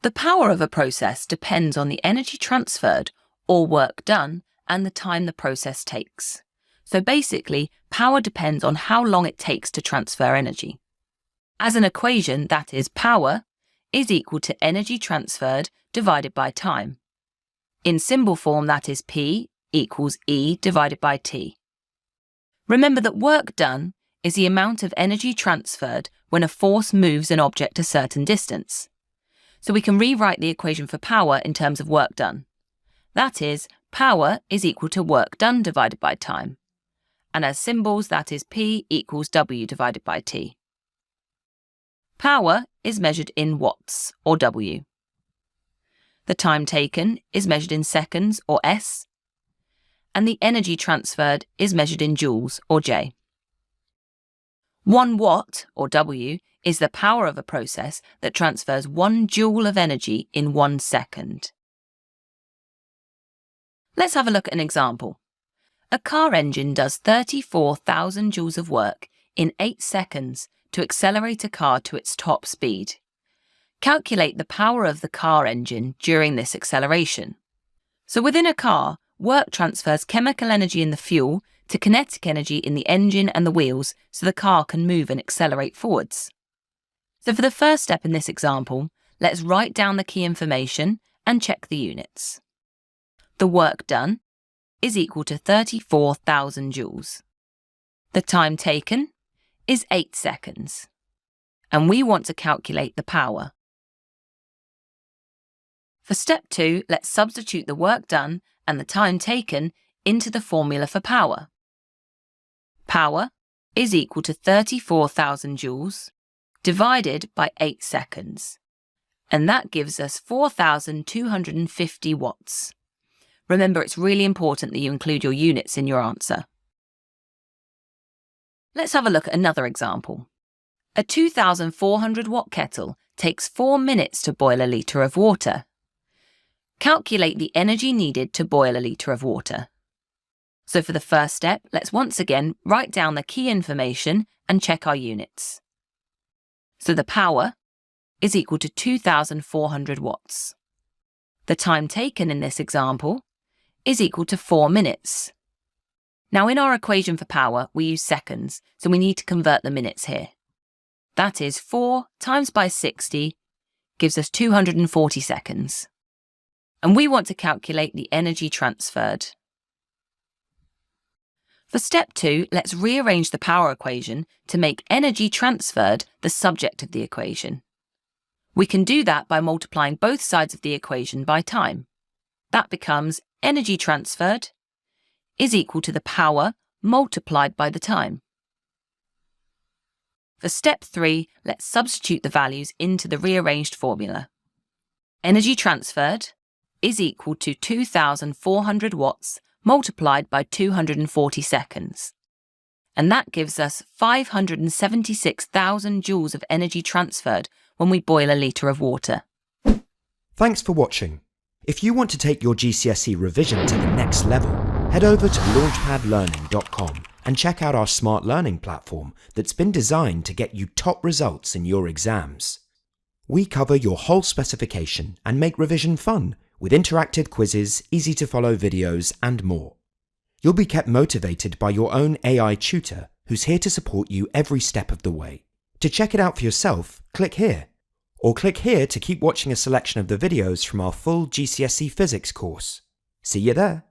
The power of a process depends on the energy transferred or work done and the time the process takes. So basically, power depends on how long it takes to transfer energy. As an equation, that is, power is equal to energy transferred divided by time. In symbol form, that is P equals E divided by T. Remember that work done is the amount of energy transferred when a force moves an object a certain distance. So we can rewrite the equation for power in terms of work done. That is, power is equal to work done divided by time. And as symbols, that is P equals W divided by T. Power is measured in watts, or W. The time taken is measured in seconds, or S. And the energy transferred is measured in joules, or J. 1 watt, or W, is the power of a process that transfers 1 joule of energy in 1 second. Let's have a look at an example. A car engine does 34,000 joules of work in 8 seconds to accelerate a car to its top speed. Calculate the power of the car engine during this acceleration. So within a car, work transfers chemical energy in the fuel to kinetic energy in the engine and the wheels so the car can move and accelerate forwards. So for the first step in this example, let's write down the key information and check the units. The work done is equal to 34,000 joules. The time taken is 8 seconds. And we want to calculate the power. For step 2, let's substitute the work done and the time taken into the formula for power. Power is equal to 34,000 joules divided by 8 seconds. And that gives us 4,250 watts. Remember, it's really important that you include your units in your answer. Let's have a look at another example. A 2,400 watt kettle takes 4 minutes to boil a litre of water. Calculate the energy needed to boil a litre of water. So for the first step, let's once again write down the key information and check our units. So the power is equal to 2,400 watts. The time taken in this example is equal to 4 minutes. Now in our equation for power, we use seconds, so we need to convert the minutes here. That is 4 times by 60 gives us 240 seconds. And we want to calculate the energy transferred. For step 2, let's rearrange the power equation to make energy transferred the subject of the equation. We can do that by multiplying both sides of the equation by time. That becomes energy transferred is equal to the power multiplied by the time. For step 3, let's substitute the values into the rearranged formula. Energy transferred is equal to 2,400 watts multiplied by 240 seconds. And that gives us 576,000 joules of energy transferred when we boil a litre of water. Thanks for watching. If you want to take your GCSE revision to the next level, head over to launchpadlearning.com and check out our smart learning platform that's been designed to get you top results in your exams. We cover your whole specification and make revision fun with interactive quizzes, easy-to-follow videos, and more. You'll be kept motivated by your own AI tutor who's here to support you every step of the way. To check it out for yourself, click here. Or click here to keep watching a selection of the videos from our full GCSE Physics course. See you there!